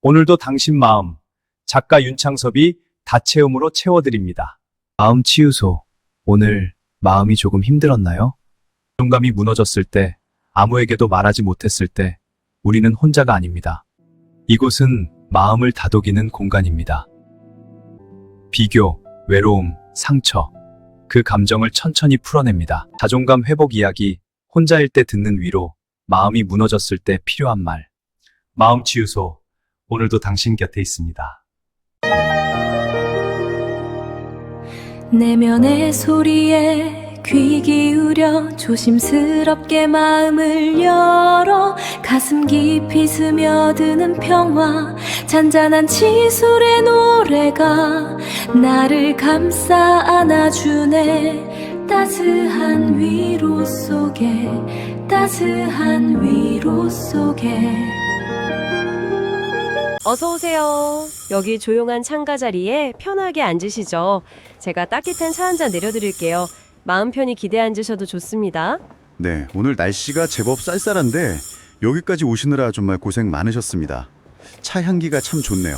오늘도 당신 마음, 작가 윤창섭이 다채움으로 채워드립니다. 마음 치유소. 오늘 마음이 조금 힘들었나요? 자존감이 무너졌을 때, 아무에게도 말하지 못했을 때, 우리는 혼자가 아닙니다. 이곳은 마음을 다독이는 공간입니다. 비교, 외로움, 상처, 그 감정을 천천히 풀어냅니다. 자존감 회복 이야기, 혼자일 때 듣는 위로, 마음이 무너졌을 때 필요한 말. 마음 치유소, 오늘도 당신 곁에 있습니다. 내면의 소리에 귀 기울여 조심스럽게 마음을 열어 가슴 깊이 스며드는 평화 잔잔한 치술의 노래가 나를 감싸 안아주네. 따스한 위로 속에 따스한 위로 속에. 어서 오세요. 여기 조용한 창가 자리에 편하게 앉으시죠. 제가 따뜻한 차 한 잔 내려드릴게요. 마음 편히 기대 앉으셔도 좋습니다. 네, 오늘 날씨가 제법 쌀쌀한데 여기까지 오시느라 정말 고생 많으셨습니다. 차 향기가 참 좋네요.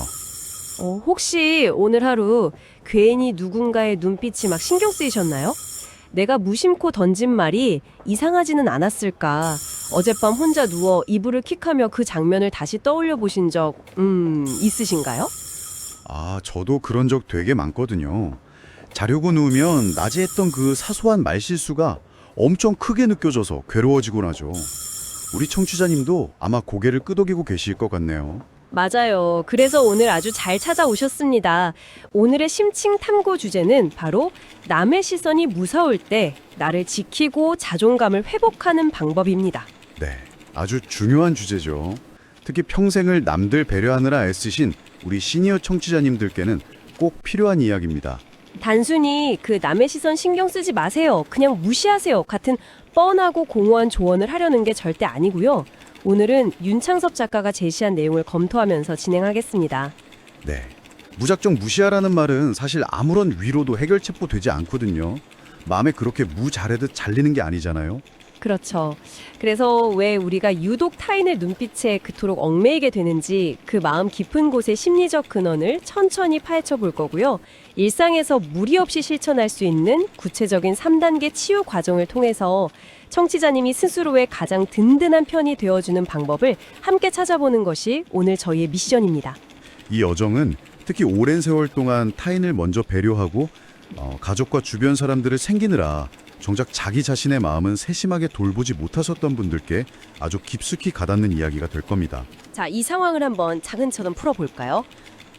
혹시 오늘 하루 괜히 누군가의 눈빛이 막 신경 쓰이셨나요? 내가 무심코 던진 말이 이상하지는 않았을까? 어젯밤 혼자 누워 이불을 킥하며 그 장면을 다시 떠올려 보신 적 있으신가요? 저도 그런 적 되게 많거든요. 자려고 누우면 낮에 했던 그 사소한 말실수가 엄청 크게 느껴져서 괴로워지곤 하죠. 우리 청취자님도 아마 고개를 끄덕이고 계실 것 같네요. 맞아요. 그래서 오늘 아주 잘 찾아오셨습니다. 오늘의 심층 탐구 주제는 바로 남의 시선이 무서울 때 나를 지키고 자존감을 회복하는 방법입니다. 네, 아주 중요한 주제죠. 특히 평생을 남들 배려하느라 애쓰신 우리 시니어 청취자님들께는 꼭 필요한 이야기입니다. 단순히 그 남의 시선 신경 쓰지 마세요. 그냥 무시하세요. 같은 뻔하고 공허한 조언을 하려는 게 절대 아니고요. 오늘은 윤창섭 작가가 제시한 내용을 검토하면서 진행하겠습니다. 네, 무작정 무시하라는 말은 사실 아무런 위로도 해결책도 되지 않거든요. 마음에 그렇게 무자르듯 잘리는 게 아니잖아요. 그렇죠. 그래서 왜 우리가 유독 타인의 눈빛에 그토록 얽매이게 되는지 그 마음 깊은 곳의 심리적 근원을 천천히 파헤쳐 볼 거고요. 일상에서 무리 없이 실천할 수 있는 구체적인 3단계 치유 과정을 통해서 청취자님이 스스로의 가장 든든한 편이 되어주는 방법을 함께 찾아보는 것이 오늘 저희의 미션입니다. 이 여정은 특히 오랜 세월 동안 타인을 먼저 배려하고 가족과 주변 사람들을 챙기느라 정작 자기 자신의 마음은 세심하게 돌보지 못하셨던 분들께 아주 깊숙이 가닿는 이야기가 될 겁니다. 자, 이 상황을 한번 차근차근 풀어볼까요?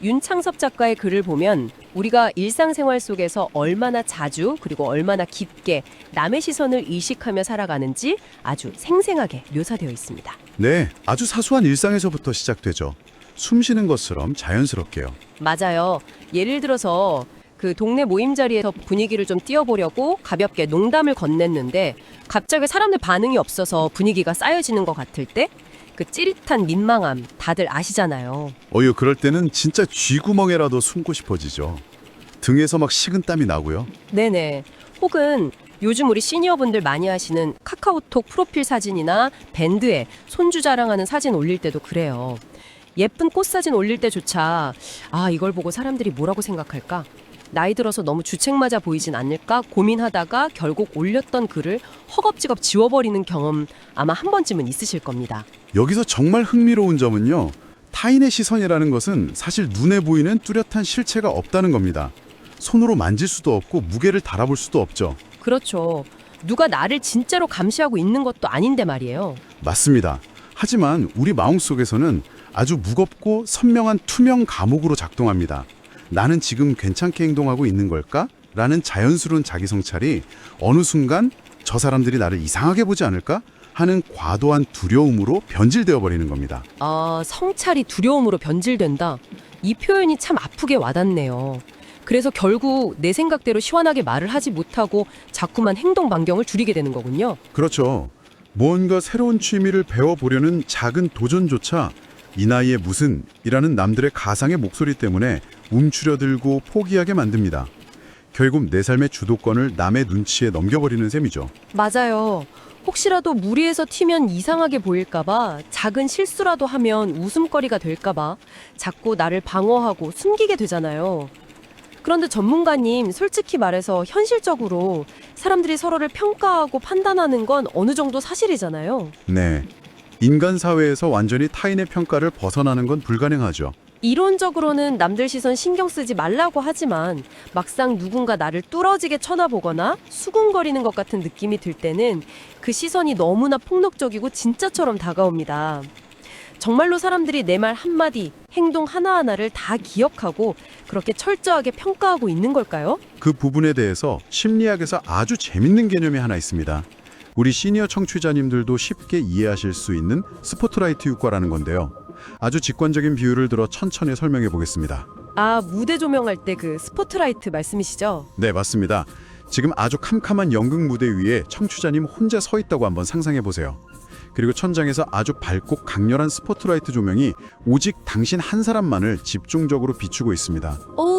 윤창섭 작가의 글을 보면 우리가 일상생활 속에서 얼마나 자주 그리고 얼마나 깊게 남의 시선을 의식하며 살아가는지 아주 생생하게 묘사되어 있습니다. 네, 아주 사소한 일상에서부터 시작되죠. 숨 쉬는 것처럼 자연스럽게요. 맞아요. 예를 들어서 그 동네 모임 자리에서 분위기를 좀 띄워보려고 가볍게 농담을 건넸는데 갑자기 사람들 반응이 없어서 분위기가 쌓여지는 것 같을 때 그 찌릿한 민망함 다들 아시잖아요. 그럴 때는 진짜 쥐구멍에라도 숨고 싶어지죠. 등에서 막 식은땀이 나고요. 네네. 혹은 요즘 우리 시니어분들 많이 하시는 카카오톡 프로필 사진이나 밴드에 손주 자랑하는 사진 올릴 때도 그래요. 예쁜 꽃 사진 올릴 때조차 이걸 보고 사람들이 뭐라고 생각할까? 나이 들어서 너무 주책맞아 보이진 않을까 고민하다가 결국 올렸던 글을 허겁지겁 지워버리는 경험 아마 한 번쯤은 있으실 겁니다. 여기서 정말 흥미로운 점은요. 타인의 시선이라는 것은 사실 눈에 보이는 뚜렷한 실체가 없다는 겁니다. 손으로 만질 수도 없고 무게를 달아볼 수도 없죠. 그렇죠. 누가 나를 진짜로 감시하고 있는 것도 아닌데 말이에요. 맞습니다. 하지만 우리 마음속에서는 아주 무겁고 선명한 투명 감옥으로 작동합니다. 나는 지금 괜찮게 행동하고 있는 걸까? 라는 자연스러운 자기성찰이 어느 순간 저 사람들이 나를 이상하게 보지 않을까? 하는 과도한 두려움으로 변질되어 버리는 겁니다. 성찰이 두려움으로 변질된다. 이 표현이 참 아프게 와닿네요. 그래서 결국 내 생각대로 시원하게 말을 하지 못하고 자꾸만 행동 반경을 줄이게 되는 거군요. 그렇죠. 뭔가 새로운 취미를 배워보려는 작은 도전조차 이 나이에 무슨 이라는 남들의 가상의 목소리 때문에 움츠려들고 포기하게 만듭니다. 결국 내 삶의 주도권을 남의 눈치에 넘겨버리는 셈이죠. 맞아요. 혹시라도 무리해서 튀면 이상하게 보일까봐, 작은 실수라도 하면 웃음거리가 될까봐 자꾸 나를 방어하고 숨기게 되잖아요. 그런데 전문가님, 솔직히 말해서 현실적으로 사람들이 서로를 평가하고 판단하는 건 어느 정도 사실이잖아요. 네. 인간 사회에서 완전히 타인의 평가를 벗어나는 건 불가능하죠. 이론적으로는 남들 시선 신경 쓰지 말라고 하지만 막상 누군가 나를 뚫어지게 쳐다보거나 수군거리는 것 같은 느낌이 들 때는 그 시선이 너무나 폭력적이고 진짜처럼 다가옵니다. 정말로 사람들이 내 말 한마디, 행동 하나하나를 다 기억하고 그렇게 철저하게 평가하고 있는 걸까요? 그 부분에 대해서 심리학에서 아주 재밌는 개념이 하나 있습니다. 우리 시니어 청취자님들도 쉽게 이해하실 수 있는 스포트라이트 효과라는 건데요. 아주 직관적인 비유를 들어 천천히 설명해 보겠습니다. 아, 무대 조명할 때 그 스포트라이트 말씀이시죠? 네, 맞습니다. 지금 아주 캄캄한 연극 무대 위에 청취자님 혼자 서 있다고 한번 상상해 보세요. 그리고 천장에서 아주 밝고 강렬한 스포트라이트 조명이 오직 당신 한 사람만을 집중적으로 비추고 있습니다.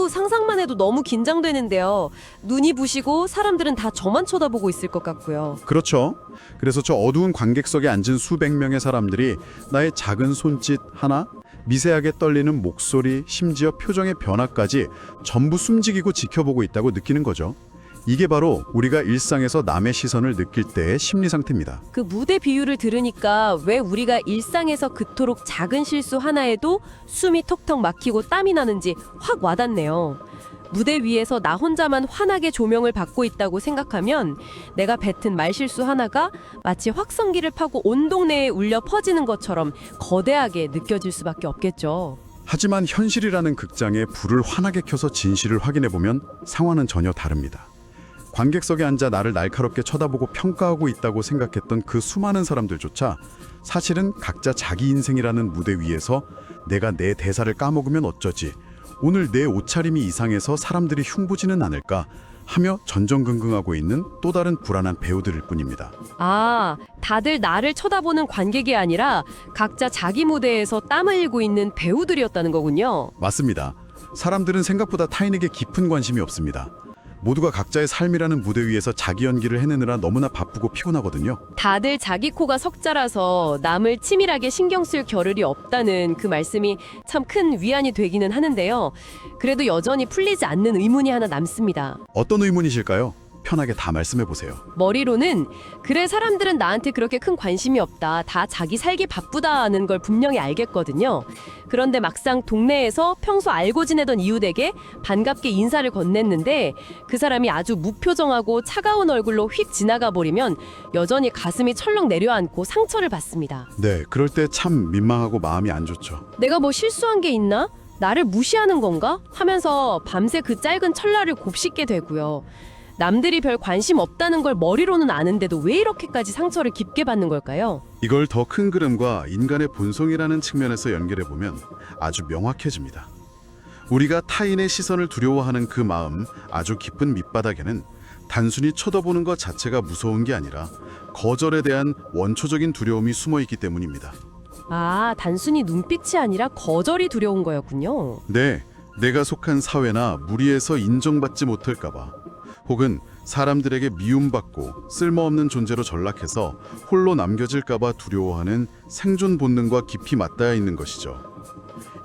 상상만 해도 너무 긴장되는데요. 눈이 부시고 사람들은 다 저만 쳐다보고 있을 것 같고요. 그렇죠. 그래서 저 어두운 관객석에 앉은 수백 명의 사람들이 나의 작은 손짓 하나, 미세하게 떨리는 목소리, 심지어 표정의 변화까지 전부 숨지기고 지켜보고 있다고 느끼는 거죠. 이게 바로 우리가 일상에서 남의 시선을 느낄 때의 심리 상태입니다. 그 무대 비유를 들으니까 왜 우리가 일상에서 그토록 작은 실수 하나에도 숨이 턱턱 막히고 땀이 나는지 확 와닿네요. 무대 위에서 나 혼자만 환하게 조명을 받고 있다고 생각하면 내가 뱉은 말실수 하나가 마치 확성기를 파고 온 동네에 울려 퍼지는 것처럼 거대하게 느껴질 수밖에 없겠죠. 하지만 현실이라는 극장에 불을 환하게 켜서 진실을 확인해보면 상황은 전혀 다릅니다. 관객석에 앉아 나를 날카롭게 쳐다보고 평가하고 있다고 생각했던 그 수많은 사람들조차 사실은 각자 자기 인생이라는 무대 위에서 내가 내 대사를 까먹으면 어쩌지, 오늘 내 옷차림이 이상해서 사람들이 흉보지는 않을까 하며 전전긍긍하고 있는 또 다른 불안한 배우들일 뿐입니다. 아, 다들 나를 쳐다보는 관객이 아니라 각자 자기 무대에서 땀을 흘리고 있는 배우들이었다는 거군요. 맞습니다. 사람들은 생각보다 타인에게 깊은 관심이 없습니다. 모두가 각자의 삶이라는 무대 위에서 자기 연기를 해내느라 너무나 바쁘고 피곤하거든요. 다들 자기 코가 석자라서 남을 치밀하게 신경 쓸 겨를이 없다는 그 말씀이 참 큰 위안이 되기는 하는데요. 그래도 여전히 풀리지 않는 의문이 하나 남습니다. 어떤 의문이실까요? 편하게 다 말씀해 보세요. 머리로는 그래, 사람들은 나한테 그렇게 큰 관심이 없다, 다 자기 살기 바쁘다는 걸 분명히 알겠거든요. 그런데 막상 동네에서 평소 알고 지내던 이웃에게 반갑게 인사를 건넸는데 그 사람이 아주 무표정하고 차가운 얼굴로 휙 지나가 버리면 여전히 가슴이 철렁 내려앉고 상처를 받습니다. 네, 그럴 때 참 민망하고 마음이 안 좋죠. 내가 뭐 실수한 게 있나? 나를 무시하는 건가? 하면서 밤새 그 짧은 철라를 곱씹게 되고요. 남들이 별 관심 없다는 걸 머리로는 아는데도 왜 이렇게까지 상처를 깊게 받는 걸까요? 이걸 더 큰 그림과 인간의 본성이라는 측면에서 연결해 보면 아주 명확해집니다. 우리가 타인의 시선을 두려워하는 그 마음, 아주 깊은 밑바닥에는 단순히 쳐다보는 것 자체가 무서운 게 아니라 거절에 대한 원초적인 두려움이 숨어 있기 때문입니다. 아, 단순히 눈빛이 아니라 거절이 두려운 거였군요. 네, 내가 속한 사회나 무리해서 인정받지 못할까 봐, 혹은 사람들에게 미움받고 쓸모없는 존재로 전락해서 홀로 남겨질까 봐 두려워하는 생존 본능과 깊이 맞닿아 있는 것이죠.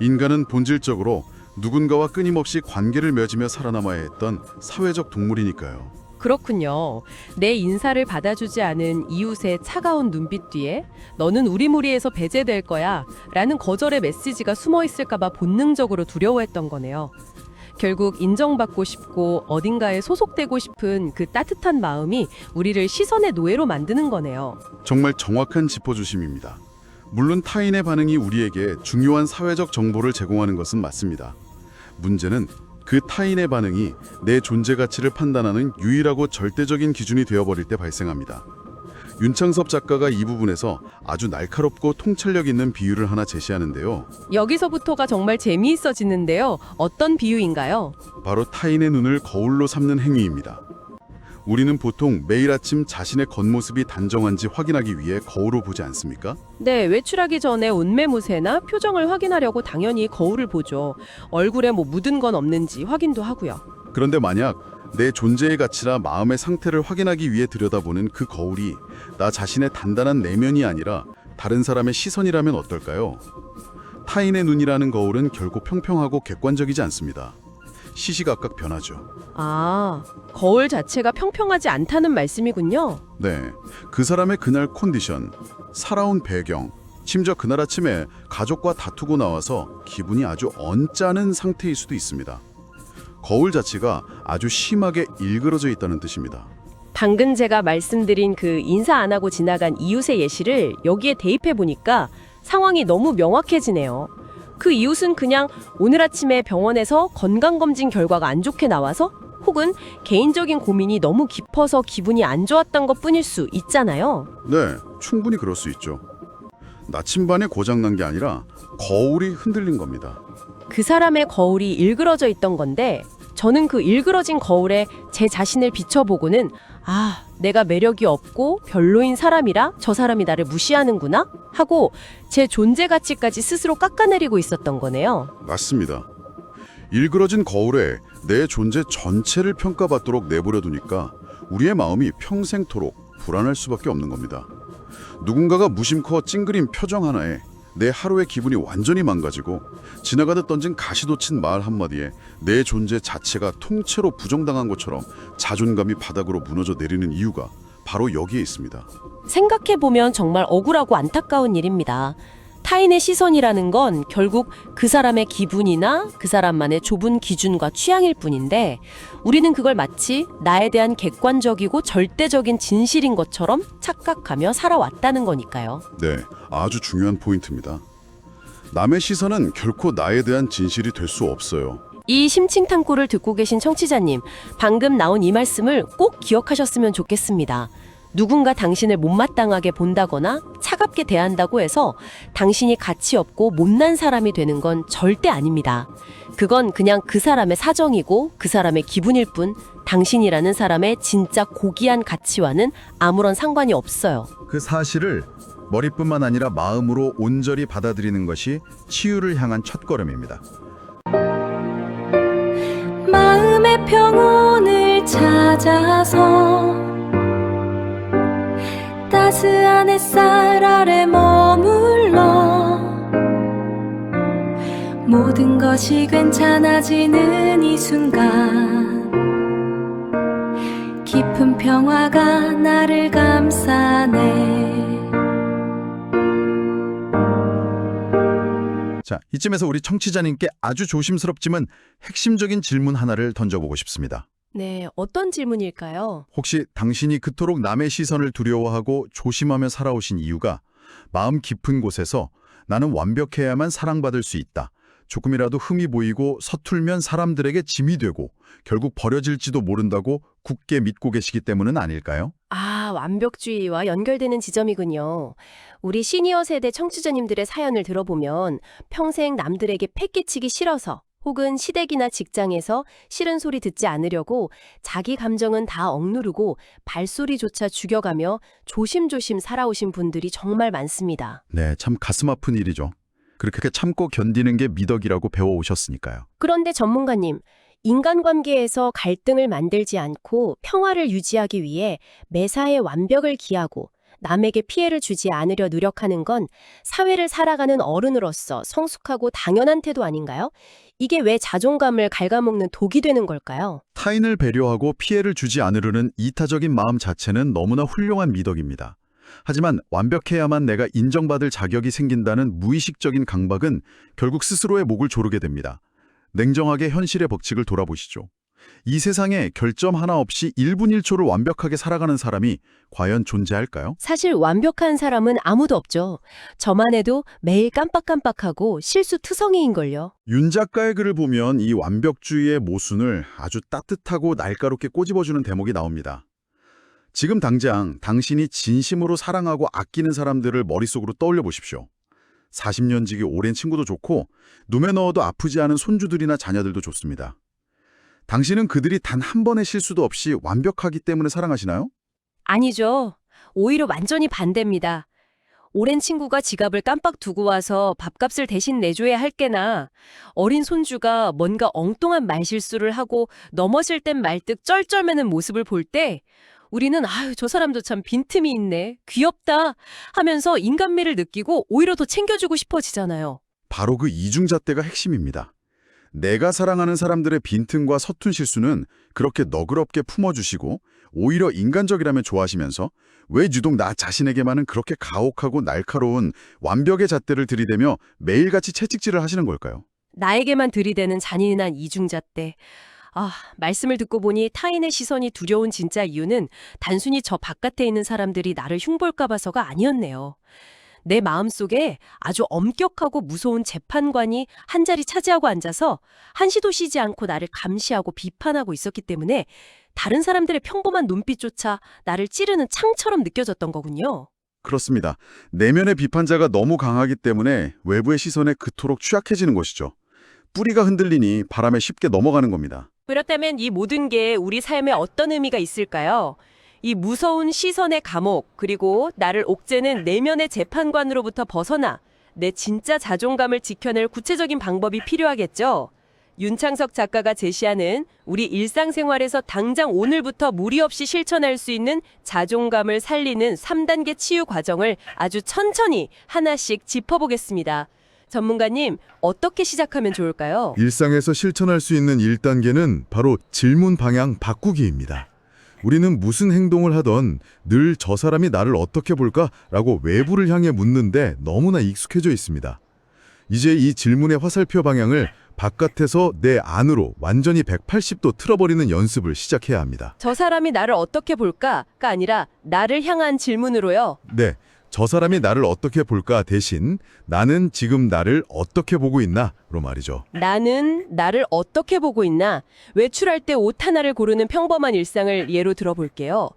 인간은 본질적으로 누군가와 끊임없이 관계를 맺으며 살아남아야 했던 사회적 동물이니까요. 그렇군요. 내 인사를 받아주지 않은 이웃의 차가운 눈빛 뒤에 너는 우리 무리에서 배제될 거야 라는 거절의 메시지가 숨어 있을까 봐 본능적으로 두려워했던 거네요. 결국 인정받고 싶고 어딘가에 소속되고 싶은 그 따뜻한 마음이 우리를 시선의 노예로 만드는 거네요. 정말 정확한 짚어주심입니다. 물론 타인의 반응이 우리에게 중요한 사회적 정보를 제공하는 것은 맞습니다. 문제는 그 타인의 반응이 내 존재 가치를 판단하는 유일하고 절대적인 기준이 되어버릴 때 발생합니다. 윤창섭 작가가 이 부분에서 아주 날카롭고 통찰력 있는 비유를 하나 제시하는데요. 여기서부터가 정말 재미있어지는데요. 어떤 비유인가요? 바로 타인의 눈을 거울로 삼는 행위입니다. 우리는 보통 매일 아침 자신의 겉모습이 단정한지 확인하기 위해 거울을 보지 않습니까? 네, 외출하기 전에 옷매무새나 표정을 확인하려고 당연히 거울을 보죠. 얼굴에 뭐 묻은 건 없는지 확인도 하고요. 그런데 만약 내 존재의 가치나 마음의 상태를 확인하기 위해 들여다보는 그 거울이 나 자신의 단단한 내면이 아니라 다른 사람의 시선이라면 어떨까요? 타인의 눈이라는 거울은 결코 평평하고 객관적이지 않습니다. 시시각각 변하죠. 아, 거울 자체가 평평하지 않다는 말씀이군요. 네, 그 사람의 그날 컨디션, 살아온 배경, 심지어 그날 아침에 가족과 다투고 나와서 기분이 아주 언짢은 상태일 수도 있습니다. 거울 자체가 아주 심하게 일그러져 있다는 뜻입니다. 방금 제가 말씀드린 그 인사 안 하고 지나간 이웃의 예시를 여기에 대입해 보니까 상황이 너무 명확해지네요. 그 이웃은 그냥 오늘 아침에 병원에서 건강검진 결과가 안 좋게 나와서 혹은 개인적인 고민이 너무 깊어서 기분이 안 좋았던 것뿐일 수 있잖아요. 네, 충분히 그럴 수 있죠. 나침반에 고장난 게 아니라 거울이 흔들린 겁니다. 그 사람의 거울이 일그러져 있던 건데 저는 그 일그러진 거울에 제 자신을 비춰보고는 아, 내가 매력이 없고 별로인 사람이라 저 사람이 나를 무시하는구나 하고 제 존재 가치까지 스스로 깎아내리고 있었던 거네요. 맞습니다. 일그러진 거울에 내 존재 전체를 평가받도록 내버려 두니까 우리의 마음이 평생토록 불안할 수밖에 없는 겁니다. 누군가가 무심코 찡그린 표정 하나에 내 하루의 기분이 완전히 망가지고 지나가듯 던진 가시돋친 말 한마디에 내 존재 자체가 통째로 부정당한 것처럼 자존감이 바닥으로 무너져 내리는 이유가 바로 여기에 있습니다. 생각해보면 정말 억울하고 안타까운 일입니다. 타인의 시선이라는 건 결국 그 사람의 기분이나 그 사람만의 좁은 기준과 취향일 뿐인데 우리는 그걸 마치 나에 대한 객관적이고 절대적인 진실인 것처럼 착각하며 살아왔다는 거니까요. 네, 아주 중요한 포인트입니다. 남의 시선은 결코 나에 대한 진실이 될 수 없어요. 이 심층 탐구를 듣고 계신 청취자님, 방금 나온 이 말씀을 꼭 기억하셨으면 좋겠습니다. 누군가 당신을 못마땅하게 본다거나 차갑게 대한다고 해서 당신이 가치 없고 못난 사람이 되는 건 절대 아닙니다. 그건 그냥 그 사람의 사정이고 그 사람의 기분일 뿐 당신이라는 사람의 진짜 고귀한 가치와는 아무런 상관이 없어요. 그 사실을 머리뿐만 아니라 마음으로 온전히 받아들이는 것이 치유를 향한 첫걸음입니다. 마음의 평온을 찾아서 따스한 햇살 아래 머물러 모든 것이 괜찮아지는 이 순간 깊은 평화가 나를 감싸네. 자, 이쯤에서 우리 청취자님께 아주 조심스럽지만 핵심적인 질문 하나를 던져보고 싶습니다. 네, 어떤 질문일까요? 혹시 당신이 그토록 남의 시선을 두려워하고 조심하며 살아오신 이유가 마음 깊은 곳에서 나는 완벽해야만 사랑받을 수 있다. 조금이라도 흠이 보이고 서툴면 사람들에게 짐이 되고 결국 버려질지도 모른다고 굳게 믿고 계시기 때문은 아닐까요? 아, 완벽주의와 연결되는 지점이군요. 우리 시니어 세대 청취자님들의 사연을 들어보면 평생 남들에게 패기치기 싫어서 혹은 시댁이나 직장에서 싫은 소리 듣지 않으려고 자기 감정은 다 억누르고 발소리조차 죽여가며 조심조심 살아오신 분들이 정말 많습니다. 네, 참 가슴 아픈 일이죠. 그렇게 참고 견디는 게 미덕이라고 배워오셨으니까요. 그런데 전문가님, 인간관계에서 갈등을 만들지 않고 평화를 유지하기 위해 매사에 완벽을 기하고 남에게 피해를 주지 않으려 노력하는 건 사회를 살아가는 어른으로서 성숙하고 당연한 태도 아닌가요? 이게 왜 자존감을 갉아먹는 독이 되는 걸까요? 타인을 배려하고 피해를 주지 않으려는 이타적인 마음 자체는 너무나 훌륭한 미덕입니다. 하지만 완벽해야만 내가 인정받을 자격이 생긴다는 무의식적인 강박은 결국 스스로의 목을 조르게 됩니다. 냉정하게 현실의 법칙을 돌아보시죠. 이 세상에 결점 하나 없이 1분 1초를 완벽하게 살아가는 사람이 과연 존재할까요? 사실 완벽한 사람은 아무도 없죠. 저만 해도 매일 깜빡깜빡하고 실수투성이인걸요. 윤 작가의 글을 보면 이 완벽주의의 모순을 아주 따뜻하고 날카롭게 꼬집어주는 대목이 나옵니다. 지금 당장 당신이 진심으로 사랑하고 아끼는 사람들을 머릿속으로 떠올려 보십시오. 40년 지기 오랜 친구도 좋고 눈에 넣어도 아프지 않은 손주들이나 자녀들도 좋습니다. 당신은 그들이 단 한 번의 실수도 없이 완벽하기 때문에 사랑하시나요? 아니죠. 오히려 완전히 반대입니다. 오랜 친구가 지갑을 깜빡 두고 와서 밥값을 대신 내줘야 할 게나 어린 손주가 뭔가 엉뚱한 말실수를 하고 넘어질 땐 말뜩 쩔쩔매는 모습을 볼 때 우리는 아유 저 사람도 참 빈틈이 있네, 귀엽다 하면서 인간미를 느끼고 오히려 더 챙겨주고 싶어지잖아요. 바로 그 이중잣대가 핵심입니다. 내가 사랑하는 사람들의 빈틈과 서툰 실수는 그렇게 너그럽게 품어주시고 오히려 인간적이라면 좋아하시면서 왜 유독 나 자신에게만은 그렇게 가혹하고 날카로운 완벽의 잣대를 들이대며 매일같이 채찍질을 하시는 걸까요? 나에게만 들이대는 잔인한 이중잣대. 말씀을 듣고 보니 타인의 시선이 두려운 진짜 이유는 단순히 저 바깥에 있는 사람들이 나를 흉볼까 봐서가 아니었네요. 내 마음속에 아주 엄격하고 무서운 재판관이 한자리 차지하고 앉아서 한시도 쉬지 않고 나를 감시하고 비판하고 있었기 때문에 다른 사람들의 평범한 눈빛조차 나를 찌르는 창처럼 느껴졌던 거군요. 그렇습니다. 내면의 비판자가 너무 강하기 때문에 외부의 시선에 그토록 취약해지는 것이죠. 뿌리가 흔들리니 바람에 쉽게 넘어가는 겁니다. 그렇다면 이 모든 게 우리 삶에 어떤 의미가 있을까요? 이 무서운 시선의 감옥, 그리고 나를 옥죄는 내면의 재판관으로부터 벗어나 내 진짜 자존감을 지켜낼 구체적인 방법이 필요하겠죠. 윤창석 작가가 제시하는 우리 일상생활에서 당장 오늘부터 무리 없이 실천할 수 있는 자존감을 살리는 3단계 치유 과정을 아주 천천히 하나씩 짚어보겠습니다. 전문가님, 어떻게 시작하면 좋을까요? 일상에서 실천할 수 있는 1단계는 바로 질문 방향 바꾸기입니다. 우리는 무슨 행동을 하던 늘 저 사람이 나를 어떻게 볼까라고 외부를 향해 묻는데 너무나 익숙해져 있습니다. 이제 이 질문의 화살표 방향을 바깥에서 내 안으로 완전히 180도 틀어버리는 연습을 시작해야 합니다. 저 사람이 나를 어떻게 볼까가 아니라 나를 향한 질문으로요. 네, 저 사람이 나를 어떻게 볼까 대신 나는 지금 나를 어떻게 보고 있나로 말이죠. 나는 나를 어떻게 보고 있나? 외출할 때 옷 하나를 고르는 평범한 일상을 예로 들어볼게요.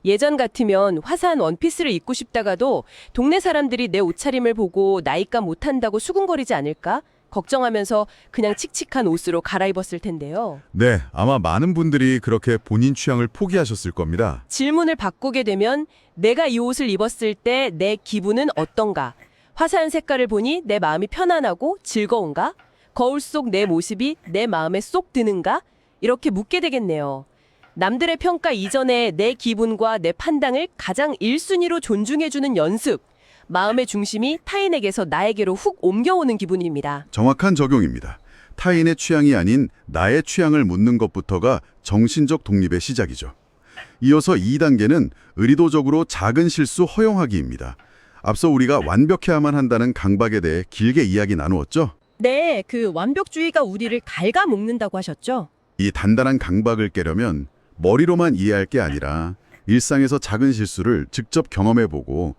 예전 같으면 화사한 원피스를 입고 싶다가도 동네 사람들이 내 옷차림을 보고 나이가 못한다고 수군거리지 않을까? 걱정하면서 그냥 칙칙한 옷으로 갈아입었을 텐데요. 네, 아마 많은 분들이 그렇게 본인 취향을 포기하셨을 겁니다. 질문을 바꾸게 되면 내가 이 옷을 입었을 때 내 기분은 어떤가? 화사한 색깔을 보니 내 마음이 편안하고 즐거운가? 거울 속 내 모습이 내 마음에 쏙 드는가? 이렇게 묻게 되겠네요. 남들의 평가 이전에 내 기분과 내 판단을 가장 1순위로 존중해주는 연습. 마음의 중심이 타인에게서 나에게로 훅 옮겨오는 기분입니다. 정확한 적용입니다. 타인의 취향이 아닌 나의 취향을 묻는 것부터가 정신적 독립의 시작이죠. 이어서 2단계는 의도적으로 작은 실수 허용하기입니다. 앞서 우리가 완벽해야만 한다는 강박에 대해 길게 이야기 나누었죠? 네, 그 완벽주의가 우리를 갉아먹는다고 하셨죠? 이 단단한 강박을 깨려면 머리로만 이해할 게 아니라 일상에서 작은 실수를 직접 경험해보고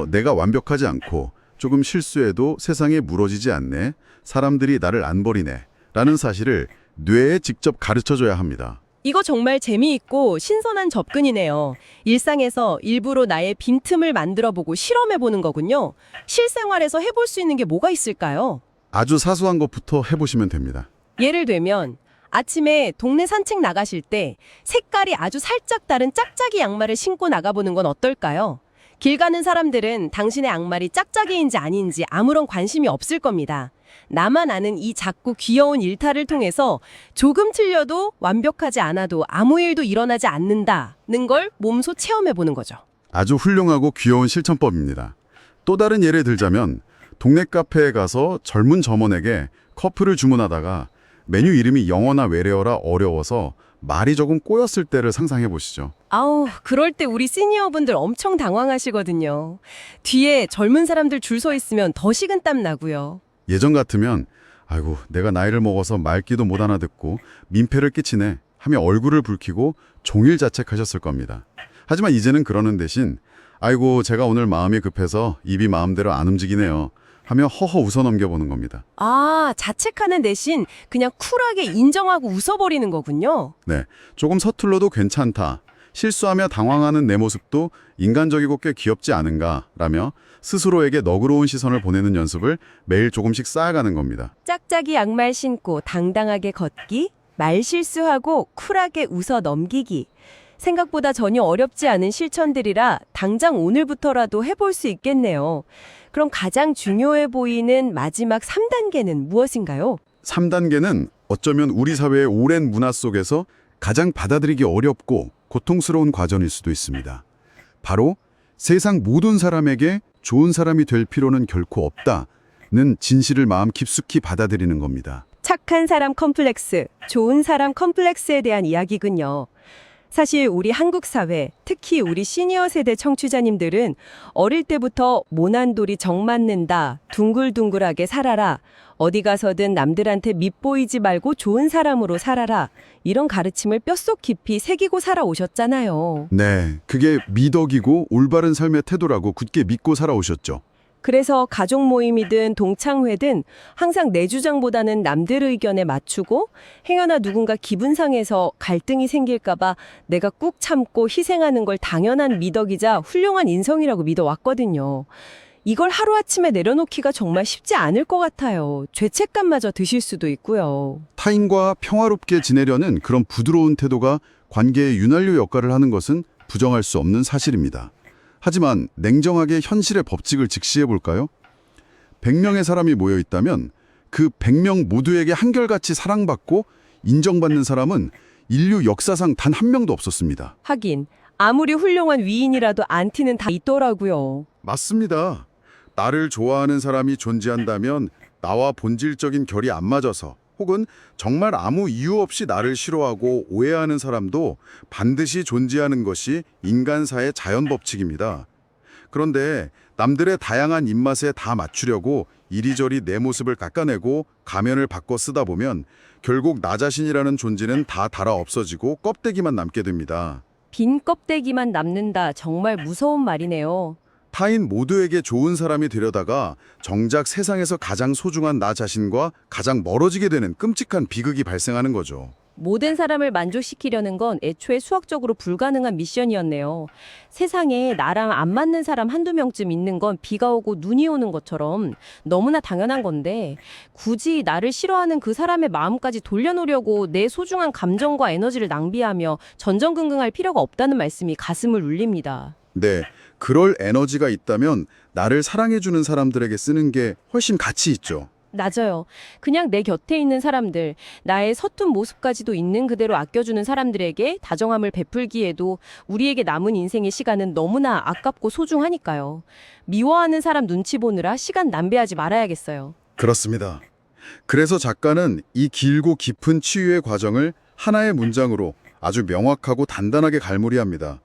내가 완벽하지 않고 조금 실수해도 세상에 무너지지 않네, 사람들이 나를 안 버리네 라는 사실을 뇌에 직접 가르쳐줘야 합니다. 이거 정말 재미있고 신선한 접근이네요. 일상에서 일부러 나의 빈틈을 만들어보고 실험해보는 거군요. 실생활에서 해볼 수 있는 게 뭐가 있을까요? 아주 사소한 것부터 해보시면 됩니다. 예를 들면 아침에 동네 산책 나가실 때 색깔이 아주 살짝 다른 짝짝이 양말을 신고 나가보는 건 어떨까요? 길 가는 사람들은 당신의 양말이 짝짝이인지 아닌지 아무런 관심이 없을 겁니다. 나만 아는 이 작고 귀여운 일탈을 통해서 조금 틀려도 완벽하지 않아도 아무 일도 일어나지 않는다는 걸 몸소 체험해보는 거죠. 아주 훌륭하고 귀여운 실천법입니다. 또 다른 예를 들자면 동네 카페에 가서 젊은 점원에게 커피를 주문하다가 메뉴 이름이 영어나 외래어라 어려워서 말이 조금 꼬였을 때를 상상해 보시죠. 아우, 그럴 때 우리 시니어분들 엄청 당황하시거든요. 뒤에 젊은 사람들 줄 서 있으면 더 식은땀 나고요. 예전 같으면 아이고 내가 나이를 먹어서 말귀도 못 알아듣고 민폐를 끼치네 하며 얼굴을 붉히고 종일 자책하셨을 겁니다. 하지만 이제는 그러는 대신 아이고 제가 오늘 마음이 급해서 입이 마음대로 안 움직이네요 하며 허허 웃어 넘겨보는 겁니다. 아, 자책하는 대신 그냥 쿨하게 인정하고 웃어버리는 거군요. 네, 조금 서툴러도 괜찮다. 실수하며 당황하는 내 모습도 인간적이고 꽤 귀엽지 않은가라며 스스로에게 너그러운 시선을 보내는 연습을 매일 조금씩 쌓아가는 겁니다. 짝짝이 양말 신고 당당하게 걷기, 말 실수하고 쿨하게 웃어 넘기기. 생각보다 전혀 어렵지 않은 실천들이라 당장 오늘부터라도 해볼 수 있겠네요. 그럼 가장 중요해 보이는 마지막 3단계는 무엇인가요? 3단계는 어쩌면 우리 사회의 오랜 문화 속에서 가장 받아들이기 어렵고 고통스러운 과정일 수도 있습니다. 바로 세상 모든 사람에게 좋은 사람이 될 필요는 결코 없다는 진실을 마음 깊숙이 받아들이는 겁니다. 착한 사람 컴플렉스, 좋은 사람 컴플렉스에 대한 이야기군요. 사실 우리 한국 사회, 특히 우리 시니어 세대 청취자님들은 어릴 때부터 모난돌이 정 맞는다, 둥글둥글하게 살아라, 어디 가서든 남들한테 밉보이지 말고 좋은 사람으로 살아라, 이런 가르침을 뼛속 깊이 새기고 살아오셨잖아요. 네, 그게 미덕이고 올바른 삶의 태도라고 굳게 믿고 살아오셨죠. 그래서 가족 모임이든 동창회든 항상 내 주장보다는 남들 의견에 맞추고 행여나 누군가 기분 상해서 갈등이 생길까봐 내가 꾹 참고 희생하는 걸 당연한 미덕이자 훌륭한 인성이라고 믿어왔거든요. 이걸 하루아침에 내려놓기가 정말 쉽지 않을 것 같아요. 죄책감마저 드실 수도 있고요. 타인과 평화롭게 지내려는 그런 부드러운 태도가 관계의 윤활유 역할을 하는 것은 부정할 수 없는 사실입니다. 하지만 냉정하게 현실의 법칙을 직시해 볼까요? 100명의 사람이 모여 있다면 그 100명 모두에게 한결같이 사랑받고 인정받는 사람은 인류 역사상 단 한 명도 없었습니다. 하긴 아무리 훌륭한 위인이라도 안티는 다 있더라고요. 맞습니다. 나를 좋아하는 사람이 존재한다면 나와 본질적인 결이 안 맞아서 혹은 정말 아무 이유 없이 나를 싫어하고 오해하는 사람도 반드시 존재하는 것이 인간사의 자연 법칙입니다. 그런데 남들의 다양한 입맛에 다 맞추려고 이리저리 내 모습을 깎아내고 가면을 바꿔 쓰다 보면 결국 나 자신이라는 존재는 다 닳아 없어지고 껍데기만 남게 됩니다. 빈 껍데기만 남는다. 정말 무서운 말이네요. 타인 모두에게 좋은 사람이 되려다가 정작 세상에서 가장 소중한 나 자신과 가장 멀어지게 되는 끔찍한 비극이 발생하는 거죠. 모든 사람을 만족시키려는 건 애초에 수학적으로 불가능한 미션이었네요. 세상에 나랑 안 맞는 사람 한두 명쯤 있는 건 비가 오고 눈이 오는 것처럼 너무나 당연한 건데 굳이 나를 싫어하는 그 사람의 마음까지 돌려놓으려고 내 소중한 감정과 에너지를 낭비하며 전전긍긍할 필요가 없다는 말씀이 가슴을 울립니다. 네, 그럴 에너지가 있다면 나를 사랑해주는 사람들에게 쓰는 게 훨씬 가치 있죠. 맞아요. 그냥 내 곁에 있는 사람들, 나의 서툰 모습까지도 있는 그대로 아껴주는 사람들에게 다정함을 베풀기에도 우리에게 남은 인생의 시간은 너무나 아깝고 소중하니까요. 미워하는 사람 눈치 보느라 시간 낭비하지 말아야겠어요. 그렇습니다. 그래서 작가는 이 길고 깊은 치유의 과정을 하나의 문장으로 아주 명확하고 단단하게 갈무리합니다.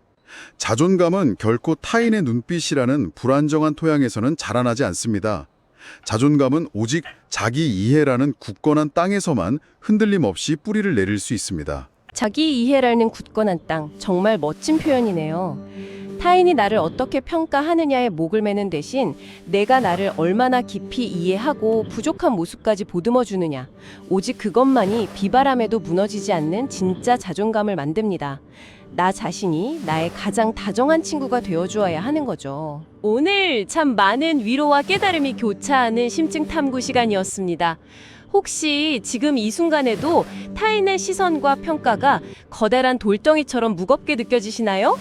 자존감은 결코 타인의 눈빛이라는 불안정한 토양에서는 자라나지 않습니다. 자존감은 오직 자기 이해라는 굳건한 땅에서만 흔들림 없이 뿌리를 내릴 수 있습니다. 자기 이해라는 굳건한 땅, 정말 멋진 표현이네요. 타인이 나를 어떻게 평가하느냐에 목을 매는 대신 내가 나를 얼마나 깊이 이해하고 부족한 모습까지 보듬어 주느냐, 오직 그것만이 비바람에도 무너지지 않는 진짜 자존감을 만듭니다. 나 자신이 나의 가장 다정한 친구가 되어주어야 하는 거죠. 오늘 참 많은 위로와 깨달음이 교차하는 심층 탐구 시간이었습니다. 혹시 지금 이 순간에도 타인의 시선과 평가가 커다란 돌덩이처럼 무겁게 느껴지시나요?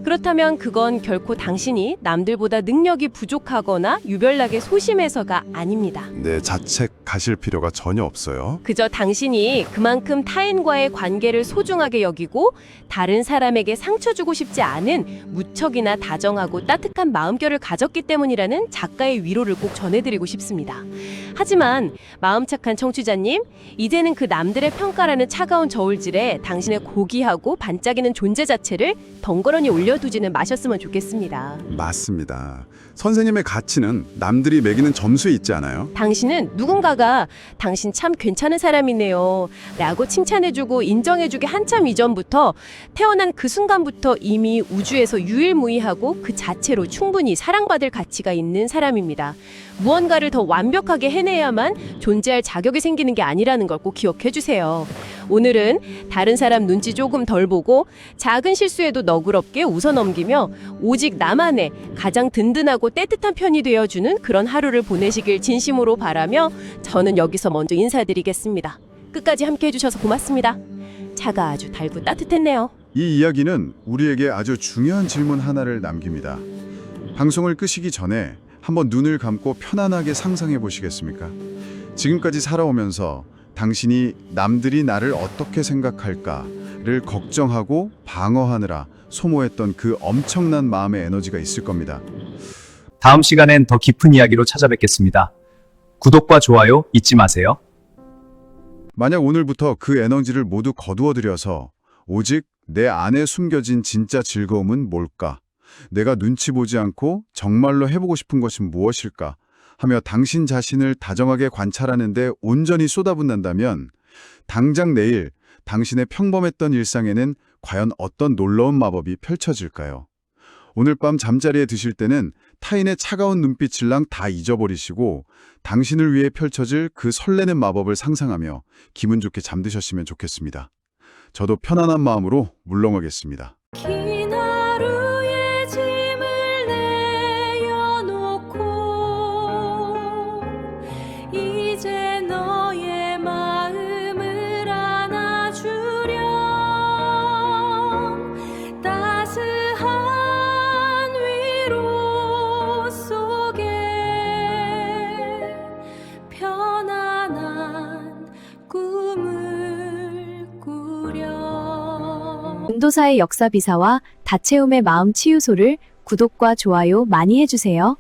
그렇다면 그건 결코 당신이 남들보다 능력이 부족하거나 유별나게 소심해서가 아닙니다. 네, 자책하실 필요가 전혀 없어요. 그저 당신이 그만큼 타인과의 관계를 소중하게 여기고 다른 사람에게 상처 주고 싶지 않은 무척이나 다정하고 따뜻한 마음결을 가졌기 때문이라는 작가의 위로를 꼭 전해드리고 싶습니다. 하지만 마음 착한 청취자님, 이제는 그 남들의 평가라는 차가운 저울질에 당신의 고귀하고 반짝이는 존재 자체를 덩그러니 올려두지는 마셨으면 좋겠습니다. 맞습니다. 선생님의 가치는 남들이 매기는 점수에 있지 않아요? 당신은 누군가가 당신 참 괜찮은 사람이네요 라고 칭찬해주고 인정해주기 한참 이전부터 태어난 그 순간부터 이미 우주에서 유일무이하고 그 자체로 충분히 사랑받을 가치가 있는 사람입니다. 무언가를 더 완벽하게 해내야만 존재할 자격이 생기는 게 아니라는 걸 꼭 기억해 주세요. 오늘은 다른 사람 눈치 조금 덜 보고 작은 실수에도 너그럽게 웃어넘기며 오직 나만의 가장 든든하고 따뜻한 편이 되어주는 그런 하루를 보내시길 진심으로 바라며 저는 여기서 먼저 인사드리겠습니다. 끝까지 함께 해주셔서 고맙습니다. 차가 아주 달고 따뜻했네요. 이 이야기는 우리에게 아주 중요한 질문 하나를 남깁니다. 방송을 끄시기 전에 한번 눈을 감고 편안하게 상상해 보시겠습니까? 지금까지 살아오면서 당신이 남들이 나를 어떻게 생각할까를 걱정하고 방어하느라 소모했던 그 엄청난 마음의 에너지가 있을 겁니다. 다음 시간엔 더 깊은 이야기로 찾아뵙겠습니다. 구독과 좋아요 잊지 마세요. 만약 오늘부터 그 에너지를 모두 거두어들여서 오직 내 안에 숨겨진 진짜 즐거움은 뭘까? 내가 눈치 보지 않고 정말로 해보고 싶은 것은 무엇일까? 하며 당신 자신을 다정하게 관찰하는데 온전히 쏟아붓는다면 당장 내일 당신의 평범했던 일상에는 과연 어떤 놀라운 마법이 펼쳐질까요? 오늘 밤 잠자리에 드실 때는 타인의 차가운 눈빛을랑 다 잊어버리시고 당신을 위해 펼쳐질 그 설레는 마법을 상상하며 기분 좋게 잠드셨으면 좋겠습니다. 저도 편안한 마음으로 물러가겠습니다. 긴 하루의 짐을 내려놓고 이제 너의 마음을 안아주렴. 따스한 위로 속에 편안한 꿈을 꾸려. 인도사의 역사비사와 다채움의 마음 치유소를 구독과 좋아요 많이 해주세요.